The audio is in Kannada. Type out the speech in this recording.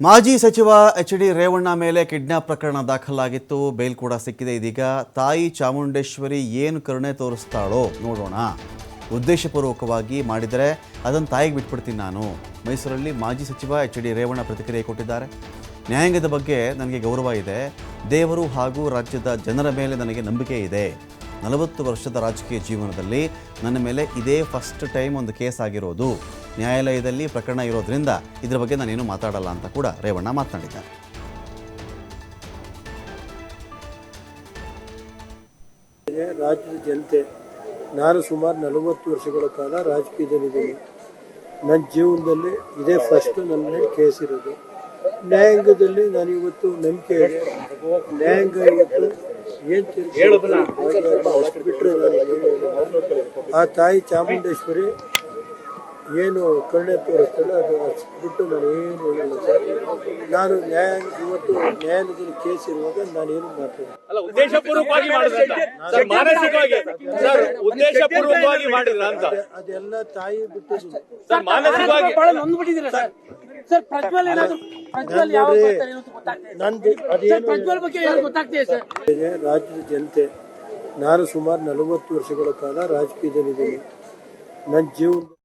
ಮಾಜಿ ಸಚಿವ ಎಚ್.ಡಿ. ರೇವಣ್ಣ ಮೇಲೆ ಕಿಡ್ನಾಪ್ ಪ್ರಕರಣ ದಾಖಲಾಗಿತ್ತು. ಬೇಲ್ ಕೂಡ ಸಿಕ್ಕಿದೆ. ಇದೀಗ ತಾಯಿ ಚಾಮುಂಡೇಶ್ವರಿ ಏನು ಕರುಣೆ ತೋರಿಸ್ತಾಳೋ ನೋಡೋಣ. ಉದ್ದೇಶಪೂರ್ವಕವಾಗಿ ಮಾಡಿದರೆ ಅದನ್ನು ತಾಯಿಗೆ ಬಿಟ್ಬಿಡ್ತೀನಿ ನಾನು. ಮೈಸೂರಲ್ಲಿ ಮಾಜಿ ಸಚಿವ ಎಚ್.ಡಿ. ರೇವಣ್ಣ ಪ್ರತಿಕ್ರಿಯೆ ಕೊಟ್ಟಿದ್ದಾರೆ. ನ್ಯಾಯಾಂಗದ ಬಗ್ಗೆ ನನಗೆ ಗೌರವ ಇದೆ. ದೇವರು ಹಾಗೂ ರಾಜ್ಯದ ಜನರ ಮೇಲೆ ನನಗೆ ನಂಬಿಕೆ ಇದೆ. 40 ವರ್ಷದ ರಾಜಕೀಯ ಜೀವನದಲ್ಲಿ ನನ್ನ ಮೇಲೆ ಇದೇ ಫಸ್ಟ್ ಟೈಮ್ ಒಂದು ಕೇಸ್ ಆಗಿರೋದು. ನ್ಯಾಯಾಲಯದಲ್ಲಿ ಪ್ರಕರಣ ಇರೋದ್ರಿಂದ ಇದರ ಬಗ್ಗೆ ನಾನೇನು ಮಾತಾಡಲ್ಲ ಅಂತ ಕೂಡ ರೇವಣ್ಣ ಮಾತನಾಡಿದ್ದಾರೆ. ರಾಜ್ಯದ ಜನತೆ, ನಾನು ಸುಮಾರು 40 ವರ್ಷಗಳ ಕಾಲ ರಾಜಕೀಯದಲ್ಲಿದ್ದೀನಿ. ನನ್ನ ಜೀವನದಲ್ಲಿ ಇದೇ ಫಸ್ಟ್ ನನ್ನ ಮೇಲೆ ಕೇಸ್ ಇರೋದು. ನ್ಯಾಯಾಂಗದಲ್ಲಿ ನಾನು ಇವತ್ತು ನಂಬಿಕೆ ಇದೆ. ನ್ಯಾಯಾಂಗ ಇವತ್ತು ಏನು ಬಿಟ್ಟರೆ ಆ ತಾಯಿ ಚಾಮುಂಡೇಶ್ವರಿ ಏನು ಕರುಣೆ ತೋರಿಸ್ತಾಳೆ ಅದು ಬಿಟ್ಟು ನಾನು ಏನು ಹೇಳಿಲ್ಲ ಸರ್. ನಾನು ಇವತ್ತು ನ್ಯಾಯಾಲಯದಲ್ಲಿ ಕೇಸ್ ಇರುವಾಗ ನಾನೇನು ಮಾಡ್ತೇನೆ. ಅದೆಲ್ಲ ತಾಯಿ ಬಿಟ್ಟು ರಾಜ್ಯದ ಜನತೆ, ನಾನು ಸುಮಾರು 40 ವರ್ಷಗಳ ಕಾಲ ರಾಜಕೀಯದಲ್ಲಿದ್ದೀನಿ. ನನ್ನ ಜೀವನ